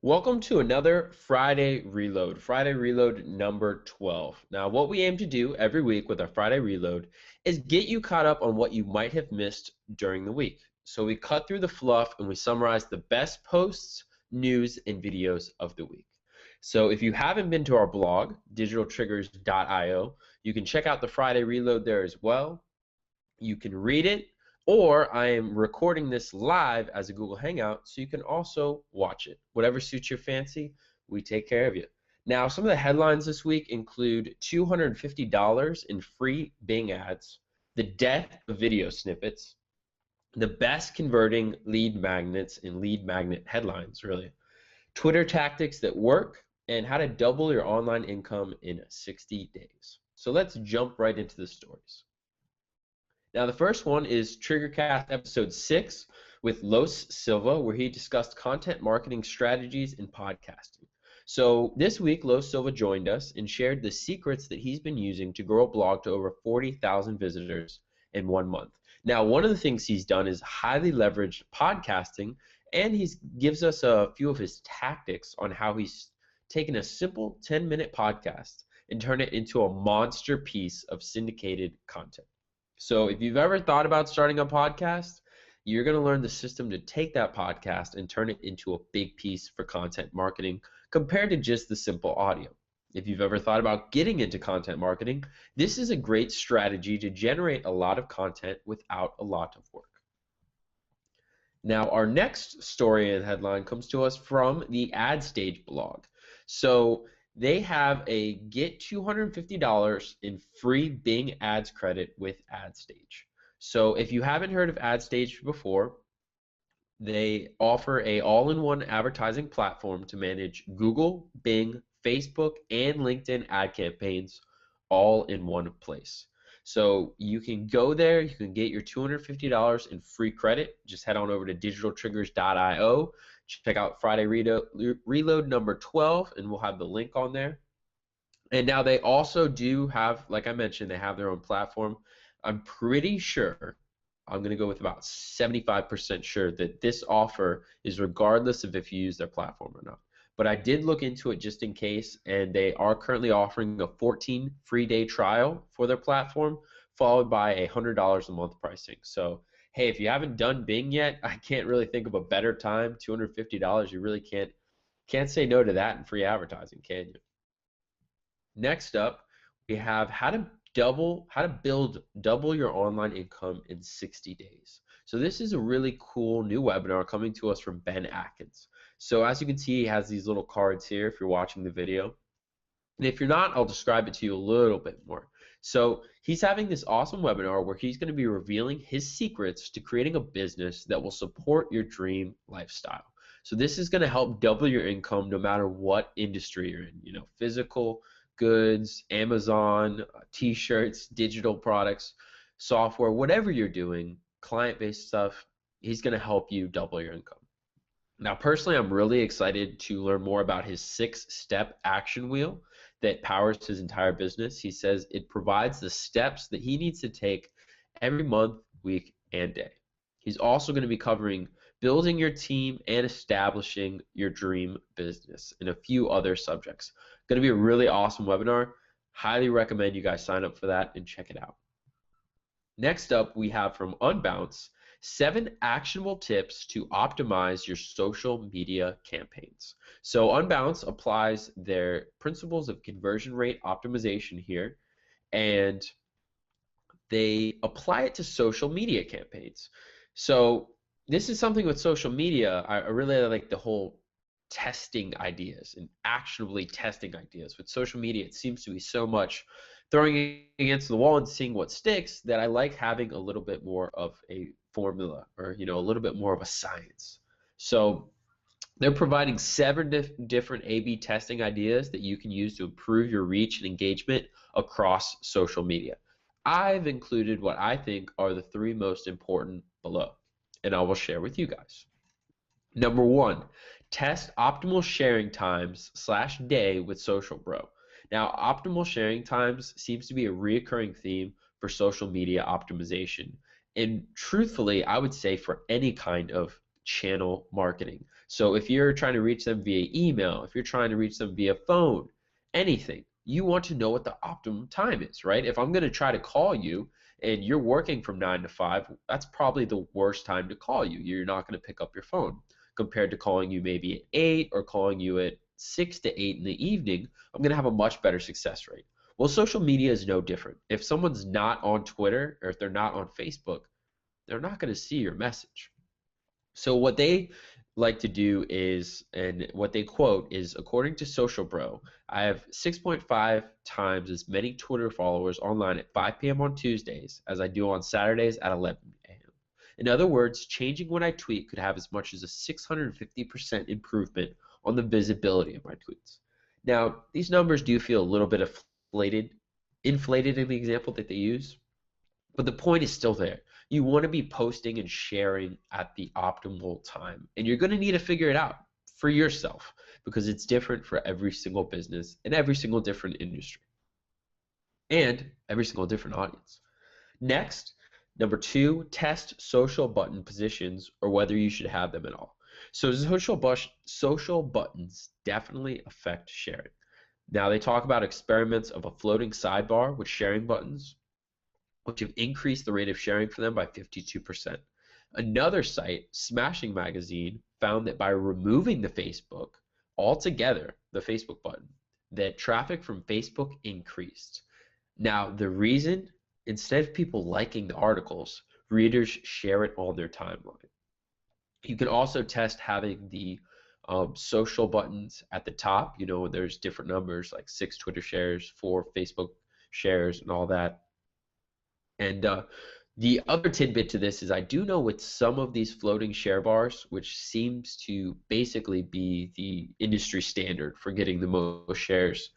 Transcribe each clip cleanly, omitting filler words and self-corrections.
Welcome to another Friday Reload number 12. Now, what we aim to do every week with our Friday Reload is get you caught up on what you might have missed during the week. So we cut through the fluff and we summarize the best posts, news, and videos of the week. So if you haven't been to our blog, digitaltriggers.io, you can check out the Friday Reload there as well. You can read it, or I am recording this live as a Google Hangout, so you can also watch it. Whatever suits your fancy, we take care of you. Now, some of the headlines this week include $250 in free Bing ads, the death of video snippets, the best converting lead magnets and lead magnet headlines, really, Twitter tactics that work, and how to double your online income in 60 days. So let's jump right into the stories. Now, the first one is TriggerCast episode 6 with Los Silva, where he discussed content marketing strategies in podcasting. So this week, Los Silva joined us and shared the secrets that he's been using to grow a blog to over 40,000 visitors in 1 month. Now, one of the things he's done is highly leveraged podcasting, and he gives us a few of his tactics on how he's taken a simple 10-minute podcast and turned it into a monster piece of syndicated content. So if you've ever thought about starting a podcast, you're going to learn the system to take that podcast and turn it into a big piece for content marketing compared to just the simple audio. If you've ever thought about getting into content marketing, this is a great strategy to generate a lot of content without a lot of work. Now, our next story and headline comes to us from the AdStage blog. So they have a get $250 in free Bing ads credit with AdStage. So if you haven't heard of AdStage before, they offer a all-in-one advertising platform to manage Google, Bing, Facebook, and LinkedIn ad campaigns all in one place. So you can go there, you can get your $250 in free credit. Just head on over to digitaltriggers.io. Check out Friday Reload number 12, and we'll have the link on there. And now they also do have, like I mentioned, they have their own platform. I'm pretty sure, I'm going to go with about 75% sure that this offer is regardless of if you use their platform or not. But I did look into it just in case, and they are currently offering a 14 free day trial for their platform, followed by a $100 a month pricing. So, hey, if you haven't done Bing yet, I can't really think of a better time. $250, you really can't say no to that in free advertising, can you? Next up, we have how to build double your online income in 60 days. So this is a really cool new webinar coming to us from Ben Adkins. So as you can see, he has these little cards here if you're watching the video. And if you're not, I'll describe it to you a little bit more. So he's having this awesome webinar where he's going to be revealing his secrets to creating a business that will support your dream lifestyle. So this is going to help double your income no matter what industry you're in, physical goods, Amazon, t-shirts, digital products, software, whatever you're doing, client-based stuff, he's going to help you double your income. Now, personally, I'm really excited to learn more about his 6-step action wheel that powers his entire business. He says it provides the steps that he needs to take every month, week, and day. He's also going to be covering building your team and establishing your dream business and a few other subjects. Going to be a really awesome webinar. Highly recommend you guys sign up for that and check it out. Next up, we have from Unbounce, 7 actionable tips to optimize your social media campaigns. So Unbounce applies their principles of conversion rate optimization here, and they apply it to social media campaigns. So this is something with social media, I really like the whole testing ideas and actionably testing ideas. With social media, it seems to be so much throwing it against the wall and seeing what sticks that I like having a little bit more of a formula or a little bit more of a science. So they're providing 7 different A/B testing ideas that you can use to improve your reach and engagement across social media. I've included what I think are the 3 most important below, and I will share with you guys. Number 1, test optimal sharing times / day with Social Bro. Now, optimal sharing times seems to be a reoccurring theme for social media optimization. And truthfully, I would say for any kind of channel marketing. So if you're trying to reach them via email, if you're trying to reach them via phone, anything, you want to know what the optimum time is, right? If I'm going to try to call you and you're working from 9 to 5, that's probably the worst time to call you. You're not going to pick up your phone compared to calling you maybe at 8 or calling you at 6 to 8 in the evening. I'm going to have a much better success rate. Well, social media is no different. If someone's not on Twitter or if they're not on Facebook, they're not going to see your message. So what they like to do is, and what they quote is, according to Social Bro, I have 6.5 times as many Twitter followers online at 5 p.m. on Tuesdays as I do on Saturdays at 11 a.m. In other words, changing when I tweet could have as much as a 650% improvement on the visibility of my tweets. Now, these numbers do feel a little bit inflated in the example that they use, but the point is still there. You want to be posting and sharing at the optimal time, and you're going to need to figure it out for yourself because it's different for every single business and every single different industry and every single different audience. Next, number 2, test social button positions or whether you should have them at all. So social buttons definitely affect sharing. Now they talk about experiments of a floating sidebar with sharing buttons, which have increased the rate of sharing for them by 52%. Another site, Smashing Magazine, found that by removing the Facebook altogether, the Facebook button, that traffic from Facebook increased. Now, the reason, instead of people liking the articles, readers share it on their timeline. You can also test having the social buttons at the top. You know, there's different numbers like 6 Twitter shares, 4 Facebook shares, and all that. And the other tidbit to this is I do know with some of these floating share bars, which seems to basically be the industry standard for getting the most shares,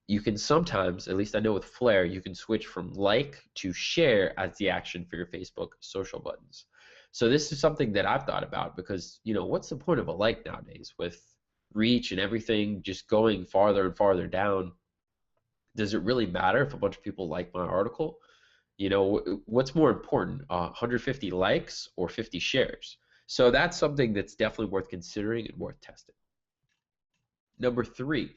you can sometimes, at least I know with Flare, you can switch from like to share as the action for your Facebook social buttons. So this is something that I've thought about because, you know, what's the point of a like nowadays with reach and everything just going farther and farther down? Does it really matter if a bunch of people like my article? You know, what's more important, 150 likes or 50 shares? So that's something that's definitely worth considering and worth testing. Number 3,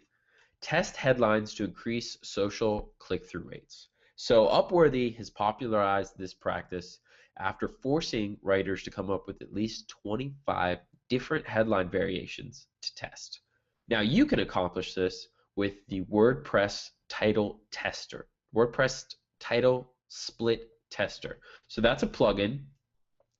test headlines to increase social click-through rates. So Upworthy has popularized this practice after forcing writers to come up with at least 25 different headline variations to test. Now you can accomplish this with the WordPress title tester, WordPress title split tester. So that's a plugin,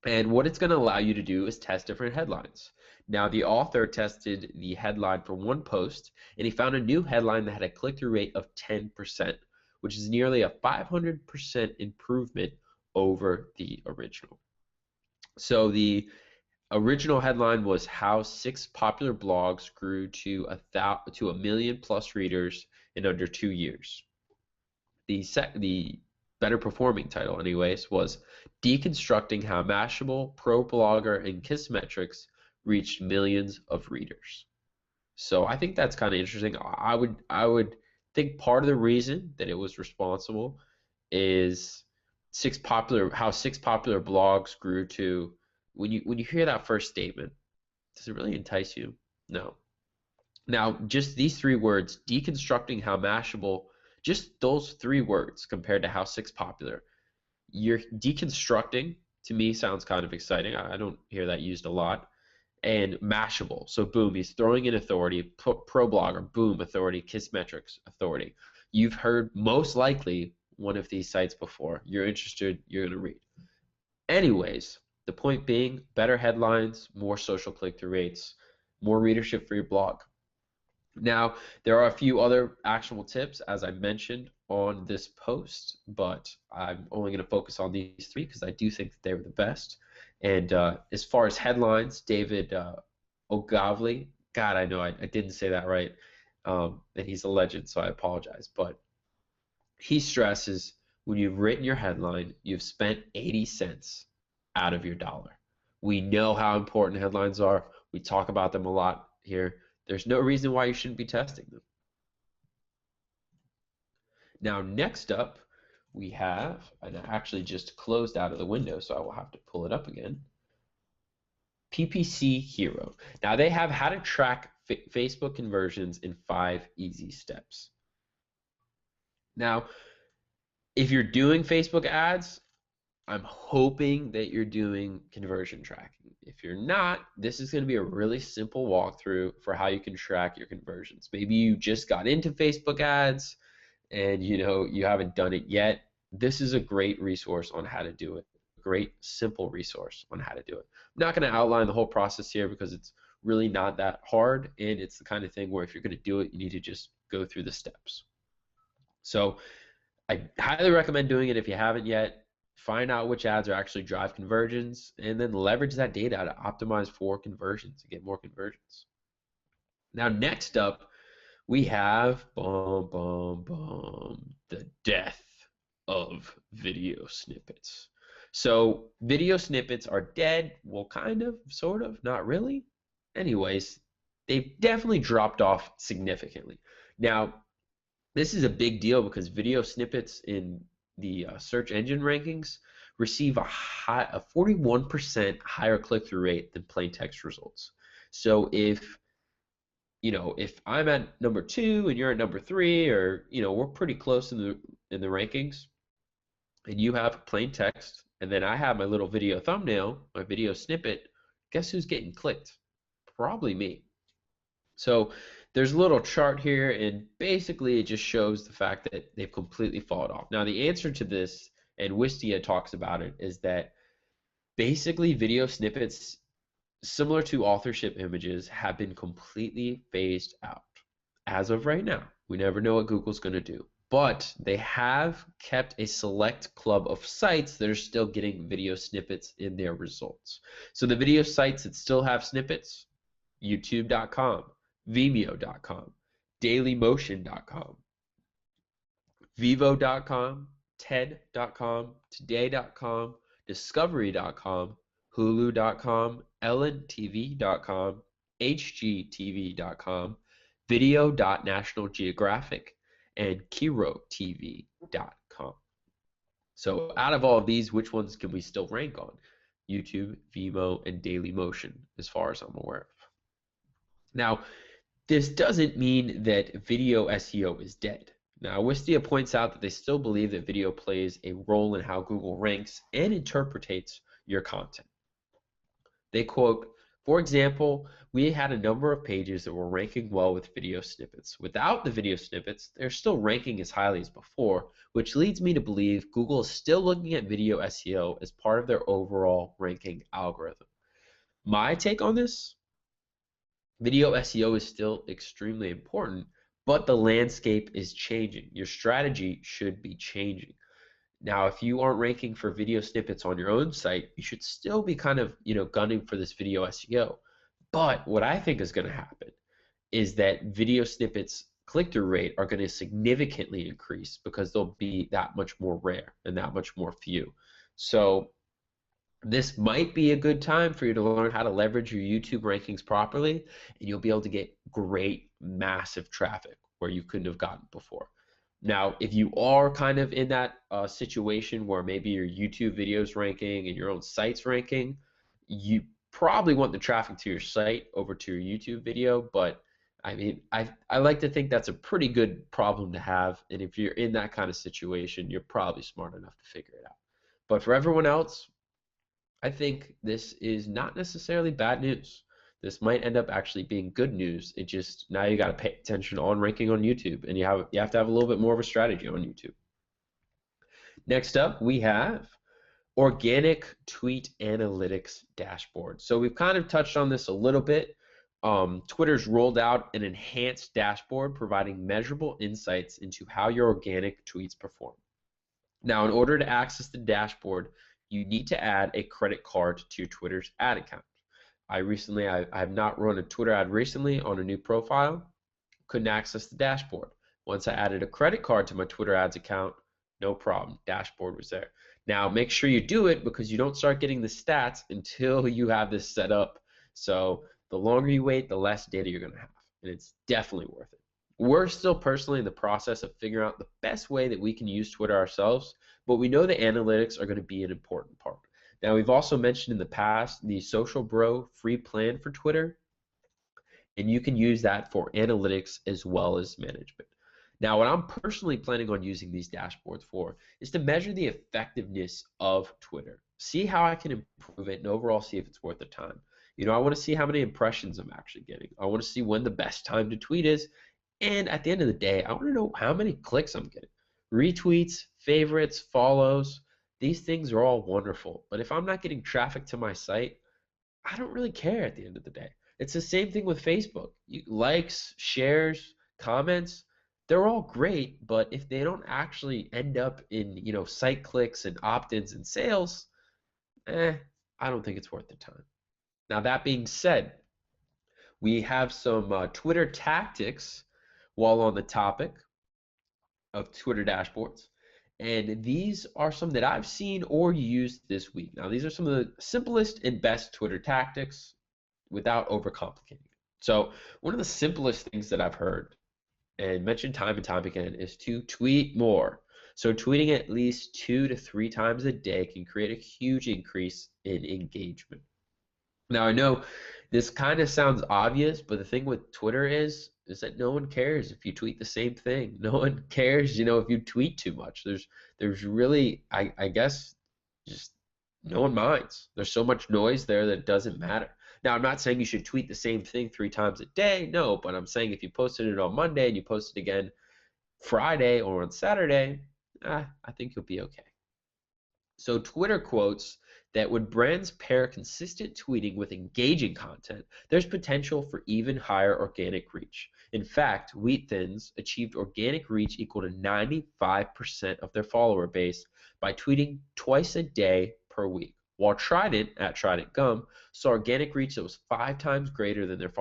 and what it's going to allow you to do is test different headlines. Now the author tested the headline for one post, and he found a new headline that had a click-through rate of 10%, which is nearly a 500% improvement over the original. So the original headline was how 6 popular blogs grew to a million plus readers in under 2 years. The better performing title anyways was deconstructing how Mashable, ProBlogger, and Kissmetrics reached millions of readers. So I think that's kind of interesting. I would think part of the reason that it was responsible is how 6 popular blogs grew to. When you hear that first statement, does it really entice you? No. Now, just these 3 words, deconstructing how Mashable, just those 3 words compared to how 6 popular, you're deconstructing, to me sounds kind of exciting. I don't hear that used a lot. And Mashable, so boom, he's throwing in authority. ProBlogger, boom, authority. Kissmetrics, authority. You've heard most likely one of these sites before. You're interested, you're going to read. Anyways, the point being, better headlines, more social click-through rates, more readership for your blog. Now, there are a few other actionable tips, as I mentioned on this post, but I'm only going to focus on these 3 because I do think that they were the best. And as far as headlines, David Ogavli, God, I know I didn't say that right, and he's a legend, so I apologize, but he stresses when you've written your headline, you've spent 80 cents out of your dollar. We know how important headlines are. We talk about them a lot here. There's no reason why you shouldn't be testing them. Now, next up, we have, and I actually just closed out of the window, so I will have to pull it up again, PPC Hero. Now they have how to track Facebook conversions in 5 easy steps. Now, if you're doing Facebook ads, I'm hoping that you're doing conversion tracking. If you're not, this is going to be a really simple walkthrough for how you can track your conversions. Maybe you just got into Facebook ads and you haven't done it yet. This is a great resource on how to do it. A great simple resource on how to do it. I'm not going to outline the whole process here because it's really not that hard, and it's the kind of thing where if you're going to do it, you need to just go through the steps. So I highly recommend doing it if you haven't yet. Find out which ads are actually drive conversions, and then leverage that data to optimize for conversions and get more conversions. Now, next up, we have the death of video snippets. So video snippets are dead. Well, kind of, sort of, not really. Anyways, they've definitely dropped off significantly. Now, this is a big deal because video snippets in the search engine rankings receive a 41% higher click-through rate than plain text results. So if I'm at number 2 and you're at number 3, or we're pretty close in the rankings, and you have plain text, and then I have my little video thumbnail, my video snippet, guess who's getting clicked? Probably me. So there's a little chart here, and basically it just shows the fact that they've completely fallen off. Now the answer to this, and Wistia talks about it, is that basically video snippets, similar to authorship images, have been completely phased out. As of right now, we never know what Google's going to do, but they have kept a select club of sites that are still getting video snippets in their results. So the video sites that still have snippets: youtube.com, vimeo.com, dailymotion.com, vivo.com, ted.com, today.com, discovery.com, hulu.com, ellentv.com, hgtv.com, video.nationalgeographic, and kirotv.com. So out of all of these, which ones can we still rank on? YouTube, Vimeo, and Dailymotion, as far as I'm aware of. Now, this doesn't mean that video SEO is dead. Now, Wistia points out that they still believe that video plays a role in how Google ranks and interprets your content. They quote, "For example, we had a number of pages that were ranking well with video snippets. Without the video snippets, they're still ranking as highly as before, which leads me to believe Google is still looking at video SEO as part of their overall ranking algorithm." My take on this: video SEO is still extremely important, but the landscape is changing. Your strategy should be changing. Now, if you aren't ranking for video snippets on your own site, you should still be kind of, gunning for this video SEO. But what I think is going to happen is that video snippets click-through rate are going to significantly increase because they'll be that much more rare and that much more few. So this might be a good time for you to learn how to leverage your YouTube rankings properly, and you'll be able to get great, massive traffic where you couldn't have gotten before. Now, if you are kind of in that situation where maybe your YouTube videos ranking and your own site's ranking, you probably want the traffic to your site over to your YouTube video, but I mean, I like to think that's a pretty good problem to have, and if you're in that kind of situation, you're probably smart enough to figure it out. But for everyone else, I think this is not necessarily bad news. This might end up actually being good news. It just, now you got to pay attention on ranking on YouTube, and you have to have a little bit more of a strategy on YouTube. Next up, we have organic tweet analytics dashboard. So we've kind of touched on this a little bit. Twitter's rolled out an enhanced dashboard providing measurable insights into how your organic tweets perform. Now, in order to access the dashboard, you need to add a credit card to your Twitter's ad account. I have not run a Twitter ad recently on a new profile, couldn't access the dashboard. Once I added a credit card to my Twitter ads account, no problem, dashboard was there. Now make sure you do it because you don't start getting the stats until you have this set up. So the longer you wait, the less data you're gonna have, and it's definitely worth it. We're still personally in the process of figuring out the best way that we can use Twitter ourselves, but we know the analytics are gonna be an important part. Now, we've also mentioned in the past the Social Bro free plan for Twitter, and you can use that for analytics as well as management. Now, what I'm personally planning on using these dashboards for is to measure the effectiveness of Twitter, see how I can improve it, and overall see if it's worth the time. I want to see how many impressions I'm actually getting. I want to see when the best time to tweet is. And at the end of the day, I want to know how many clicks I'm getting. Retweets, favorites, follows, these things are all wonderful. But if I'm not getting traffic to my site, I don't really care at the end of the day. It's the same thing with Facebook. Likes, shares, comments, they're all great, but if they don't actually end up in, site clicks and opt-ins and sales, I don't think it's worth the time. Now, that being said, we have some Twitter tactics while on the topic of Twitter dashboards. And these are some that I've seen or used this week. Now, these are some of the simplest and best Twitter tactics without overcomplicating it. So, one of the simplest things that I've heard and mentioned time and time again is to tweet more. So, tweeting at least 2 to 3 times a day can create a huge increase in engagement. Now, I know this kind of sounds obvious, but the thing with Twitter is that no one cares if you tweet the same thing. No one cares, if you tweet too much. There's really, I guess, just no one minds. There's so much noise there that it doesn't matter. Now, I'm not saying you should tweet the same thing 3 times a day, no, but I'm saying if you posted it on Monday and you post it again Friday or on Saturday, I think you'll be okay. So Twitter quotes that when brands pair consistent tweeting with engaging content, there's potential for even higher organic reach. In fact, Wheat Thins achieved organic reach equal to 95% of their follower base by tweeting twice a day per week, while Trident at Trident Gum saw organic reach that was 5 times greater than their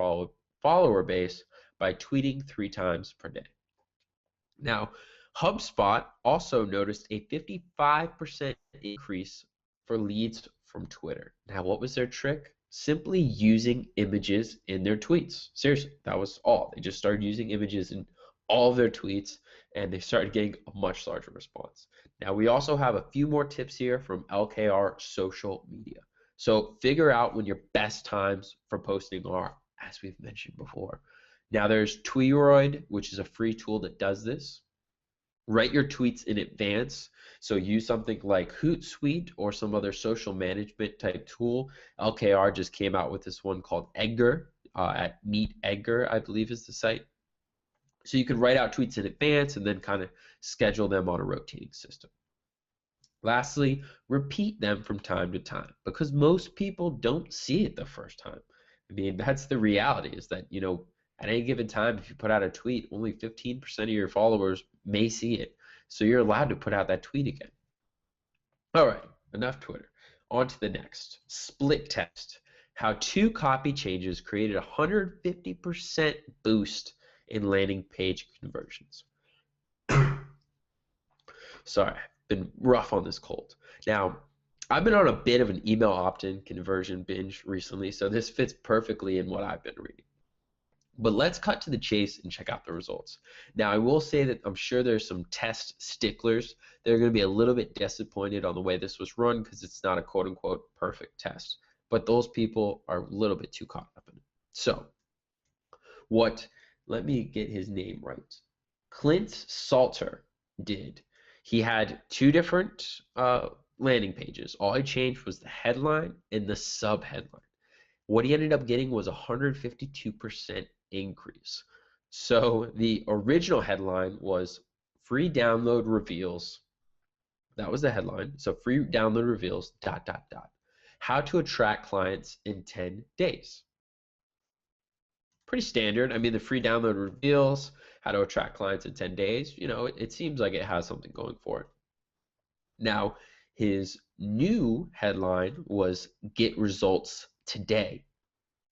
follower base by tweeting 3 times per day. Now, HubSpot also noticed a 55% increase for leads from Twitter. Now, what was their trick? Simply using images in their tweets. Seriously, that was all. They just started using images in all of their tweets, and they started getting a much larger response. Now, we also have a few more tips here from LKR Social Media. So figure out when your best times for posting are, as we've mentioned before. Now, there's Tweeroid, which is a free tool that does this. Write your tweets in advance. So use something like Hootsuite or some other social management type tool. LKR just came out with this one called Edgar at Meet Edgar, I believe is the site. So you can write out tweets in advance and then kind of schedule them on a rotating system. Lastly, repeat them from time to time because most people don't see it the first time. I mean, that's the reality is that, at any given time, if you put out a tweet, only 15% of your followers may see it. So you're allowed to put out that tweet again. All right, enough Twitter. On to the next. Split test. How 2 copy changes created a 150% boost in landing page conversions. Sorry, been rough on this cold. Now, I've been on a bit of an email opt-in conversion binge recently, so this fits perfectly in what I've been reading. But let's cut to the chase and check out the results. Now, I will say that I'm sure there's some test sticklers that are going to be a little bit disappointed on the way this was run because it's not a quote-unquote perfect test. But those people are a little bit too caught up in it. So, let me get his name right. Clint Salter did. He had 2 different landing pages. All he changed was the headline and the sub-headline. What he ended up getting was a 152% increase. So the original headline was free download reveals. That was the headline. So free download reveals ... How to attract clients in 10 days. Pretty standard. I mean, the free download reveals how to attract clients in 10 days. It seems like it has something going for it. Now, his new headline was get results today.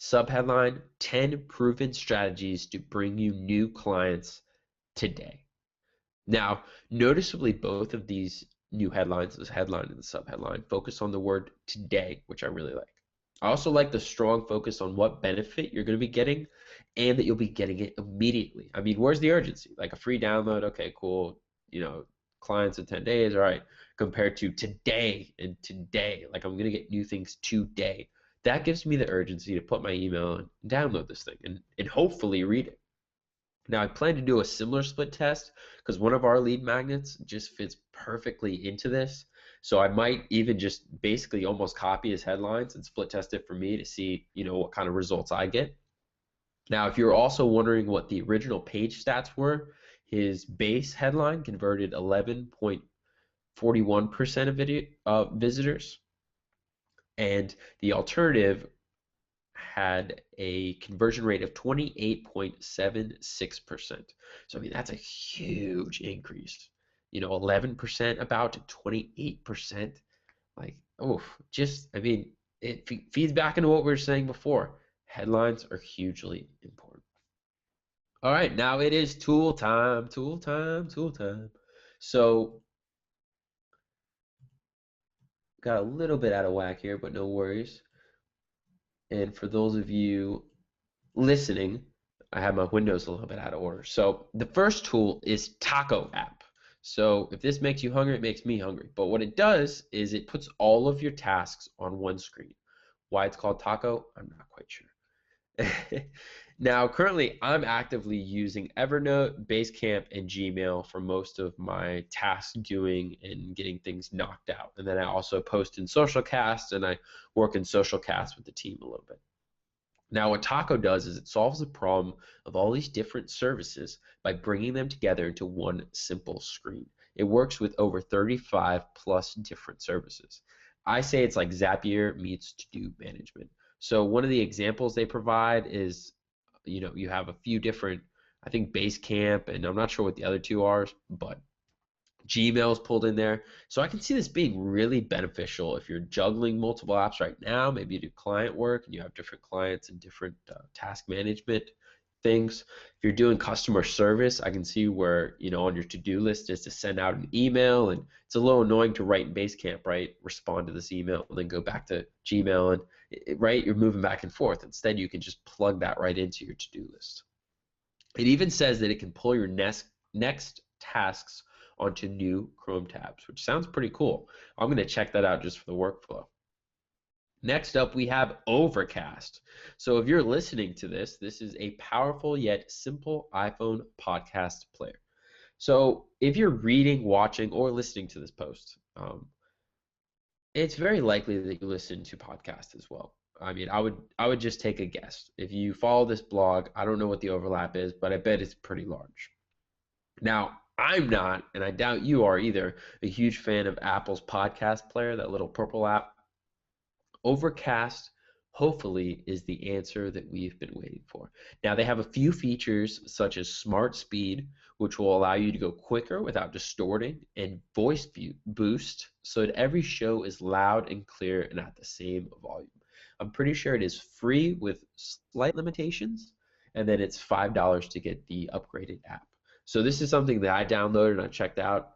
Subheadline, 10 proven strategies to bring you new clients today. Now, noticeably, both of these new headlines, this headline and the subheadline, focus on the word today, which I really like. I also like the strong focus on what benefit you're going to be getting and that you'll be getting it immediately. I mean, where's the urgency? Like a free download, okay, cool. Clients in 10 days, all right, compared to today and today. Like I'm gonna get new things today. That gives me the urgency to put my email and download this thing and hopefully read it. Now I plan to do a similar split test because one of our lead magnets just fits perfectly into this. So I might even just basically almost copy his headlines and split test it for me to see, what kind of results I get. Now, if you're also wondering what the original page stats were, his base headline converted 11.41% of visitors, and the alternative had a conversion rate of 28.76%. So, I mean, that's a huge increase. 11% about to 28%. Like, oh, I mean, it feeds back into what we were saying before. Headlines are hugely important. All right, now it is tool time, tool time, tool time. So, got a little bit out of whack here, but no worries. And for those of you listening, I have my windows a little bit out of order. So, the first tool is Taco app. So, if this makes you hungry, it makes me hungry. But what it does is it puts all of your tasks on one screen. Why it's called Taco, I'm not quite sure. Now, currently, I'm actively using Evernote, Basecamp, and Gmail for most of my task doing and getting things knocked out. And then I also post in Socialcast and I work in Socialcast with the team a little bit. Now, what Taco does is it solves the problem of all these different services by bringing them together into one simple screen. It works with over 35 plus different services. I say it's like Zapier meets to-do management. So one of the examples they provide is, you have a few different, I think Basecamp, and I'm not sure what the other two are, but Gmail's pulled in there. So I can see this being really beneficial if you're juggling multiple apps right now. Maybe you do client work and you have different clients and different task management things. If you're doing customer service, I can see where, on your to-do list is to send out an email, and it's a little annoying to write in Basecamp, right? Respond to this email and then go back to Gmail, and right, you're moving back and forth. Instead, you can just plug that right into your to-do list. It even says that it can pull your next tasks onto new Chrome tabs, which sounds pretty cool. I'm going to check that out just for the workflow. Next up, we have Overcast. So if you're listening to this, this is a powerful yet simple iPhone podcast player. So if you're reading, watching, or listening to this post, it's very likely that you listen to podcasts as well. I mean, I would just take a guess. If you follow this blog, I don't know what the overlap is, but I bet it's pretty large. Now, I'm not, and I doubt you are either, a huge fan of Apple's podcast player, that little purple app. Overcast, hopefully, is the answer that we've been waiting for. Now, they have a few features such as Smart Speed, which will allow you to go quicker without distorting, and Voice Boost, so that every show is loud and clear and at the same volume. I'm pretty sure it is free with slight limitations, and then it's $5 to get the upgraded app. So this is something that I downloaded and I checked out,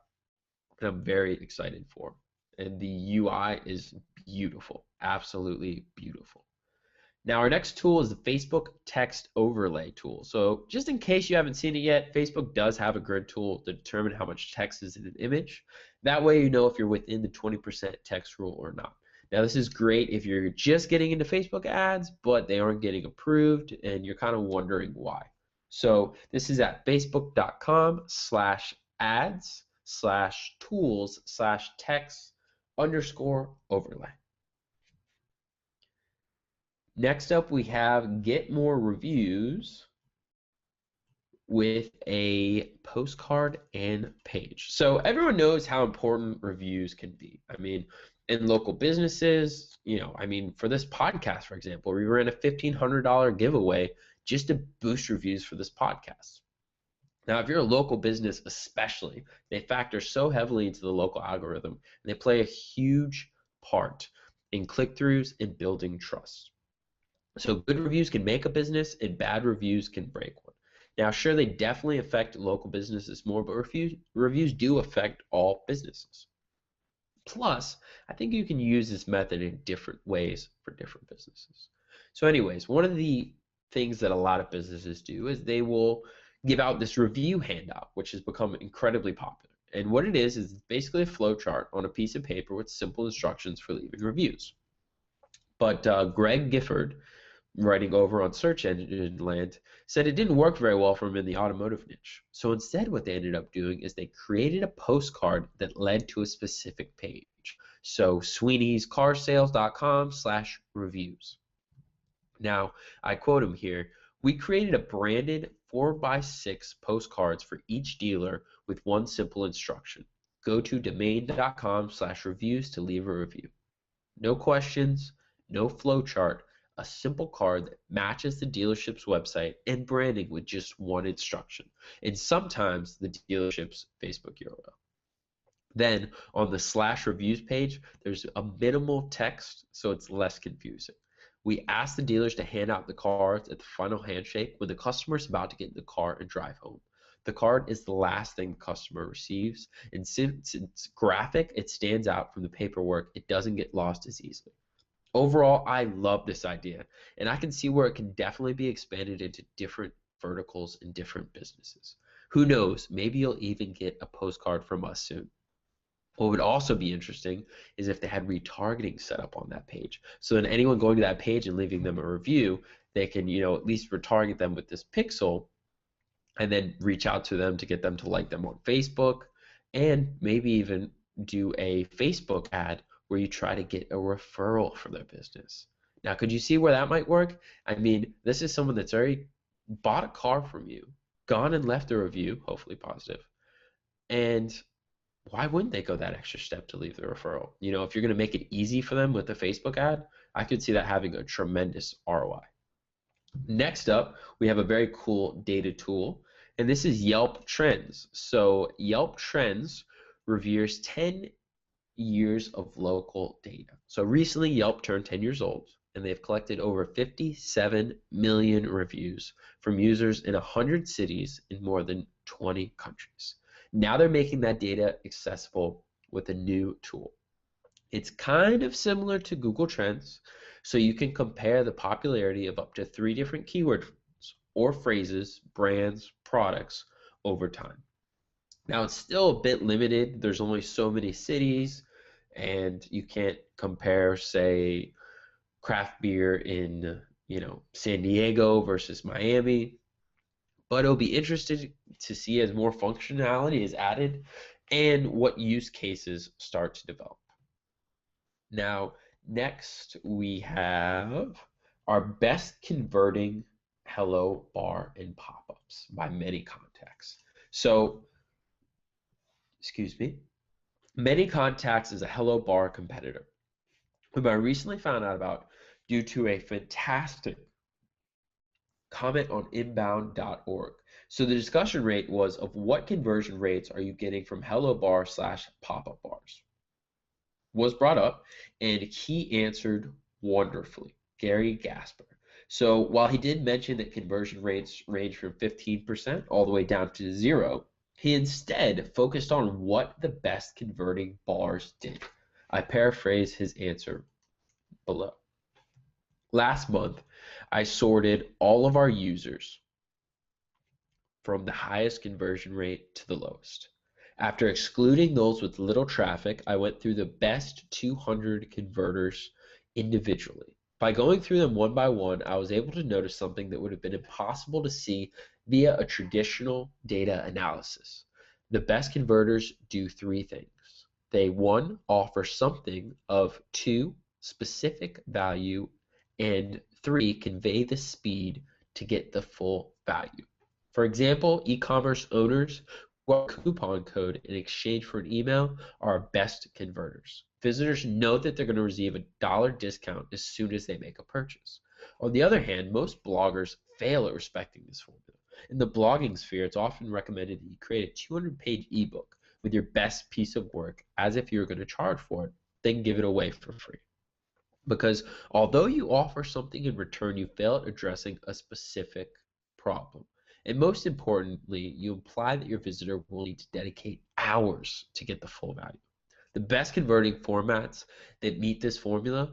and I'm very excited for. And the UI is beautiful, absolutely beautiful. Now our next tool is the Facebook Text Overlay tool. So just in case you haven't seen it yet, Facebook does have a grid tool to determine how much text is in an image. That way you know if you're within the 20% text rule or not. Now this is great if you're just getting into Facebook ads, but they aren't getting approved and you're kind of wondering why. So this is at facebook.com/ads/tools/text_overlay. Next up, we have get more reviews with a postcard and page. So everyone knows how important reviews can be. I mean, in local businesses, for this podcast, for example, we ran a $1,500 giveaway just to boost reviews for this podcast. Now, if you're a local business especially, they factor so heavily into the local algorithm, and they play a huge part in click-throughs and building trust. So good reviews can make a business, and bad reviews can break one. Now, sure, they definitely affect local businesses more, but reviews do affect all businesses. Plus, I think you can use this method in different ways for different businesses. So anyways, one of the things that a lot of businesses do is they will give out this review handout, which has become incredibly popular. And what it is it's basically a flow chart on a piece of paper with simple instructions for leaving reviews. But Greg Gifford, writing over on Search Engine Land, said it didn't work very well for him in the automotive niche. So instead, what they ended up doing is they created a postcard that led to a specific page. So sweeneyscarsales.com/reviews. Now, I quote him here. We created a branded 4x6 postcards for each dealer with one simple instruction. Go to domain.com/reviews to leave a review. No questions, no flowchart, a simple card that matches the dealership's website and branding with just one instruction, and sometimes the dealership's Facebook URL. Then on the /reviews page, there's a minimal text so it's less confusing. We ask the dealers to hand out the cards at the final handshake when the customer is about to get in the car and drive home. The card is the last thing the customer receives, and since it's graphic, it stands out from the paperwork. It doesn't get lost as easily. Overall, I love this idea, and I can see where it can definitely be expanded into different verticals and different businesses. Who knows, maybe you'll even get a postcard from us soon. What would also be interesting is if they had retargeting set up on that page. So then anyone going to that page and leaving them a review, they can, at least retarget them with this pixel and then reach out to them to get them to like them on Facebook, and maybe even do a Facebook ad where you try to get a referral for their business. Now, could you see where that might work? I mean, this is someone that's already bought a car from you, gone and left a review, hopefully positive, and why wouldn't they go that extra step to leave the referral? If you're going to make it easy for them with a Facebook ad, I could see that having a tremendous ROI. Next up, we have a very cool data tool, and this is Yelp Trends. So Yelp Trends reveres 10 years of local data. So recently, Yelp turned 10 years old, and they've collected over 57 million reviews from users in 100 cities in more than 20 countries. Now they're making that data accessible with a new tool. It's kind of similar to Google Trends, so you can compare the popularity of up to 3 different keywords or phrases, brands, products over time. Now it's still a bit limited. There's only so many cities, and you can't compare, say, craft beer in, San Diego versus Miami. But it'll be interesting to see as more functionality is added and what use cases start to develop. Now, next we have our best converting hello bar and pop-ups by ManyContacts. So, excuse me, ManyContacts is a hello bar competitor whom I recently found out about due to a fantastic comment on inbound.org. So the discussion rate was of what conversion rates are you getting from hello bar / pop-up bars was brought up, and he answered wonderfully, Gary Gasper. So while he did mention that conversion rates range from 15% all the way down to 0, he instead focused on what the best converting bars did. I paraphrase his answer below. Last month, I sorted all of our users from the highest conversion rate to the lowest. After excluding those with little traffic, I went through the best 200 converters individually. By going through them one by one, I was able to notice something that would have been impossible to see via a traditional data analysis. The best converters do 3 things. They, 1, offer something of 2, specific value, and 3, convey the speed to get the full value. For example, e-commerce owners who are coupon code in exchange for an email are our best converters. Visitors know that they're going to receive a $1 discount as soon as they make a purchase. On the other hand, most bloggers fail at respecting this formula. In the blogging sphere, it's often recommended that you create a 200-page ebook with your best piece of work as if you were going to charge for it, then give it away for free. Because although you offer something in return, you fail at addressing a specific problem. And most importantly, you imply that your visitor will need to dedicate hours to get the full value. The best converting formats that meet this formula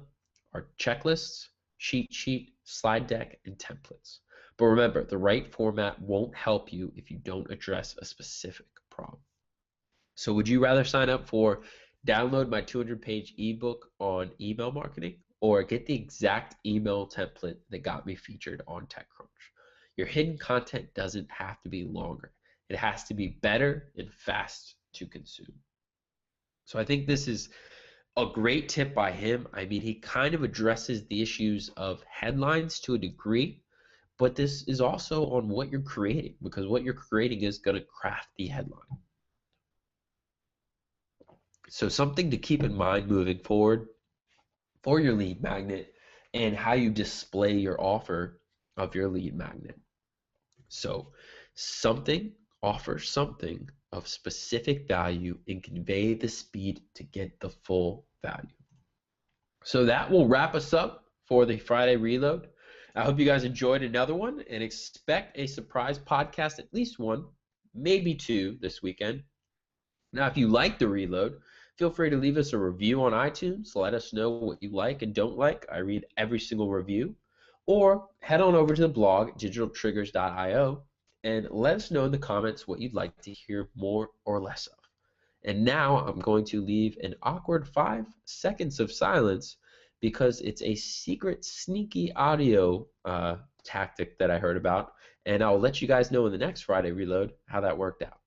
are checklists, cheat sheet, slide deck, and templates. But remember, the right format won't help you if you don't address a specific problem. So would you rather sign up for download my 200-page ebook on email marketing or get the exact email template that got me featured on TechCrunch? Your hidden content doesn't have to be longer. It has to be better and fast to consume. So I think this is a great tip by him. I mean, he kind of addresses the issues of headlines to a degree, but this is also on what you're creating, because what you're creating is going to craft the headline. So something to keep in mind moving forward for your lead magnet and how you display your offer of your lead magnet. So something offer something of specific value and convey the speed to get the full value. So that will wrap us up for the Friday Reload. I hope you guys enjoyed another one and expect a surprise podcast, at least one, maybe two this weekend. Now, if you like the Reload, feel free to leave us a review on iTunes. Let us know what you like and don't like. I read every single review. Or head on over to the blog, digitaltriggers.io, and let us know in the comments what you'd like to hear more or less of. And now I'm going to leave an awkward 5 seconds of silence because it's a secret, sneaky audio tactic that I heard about. And I'll let you guys know in the next Friday Reload how that worked out.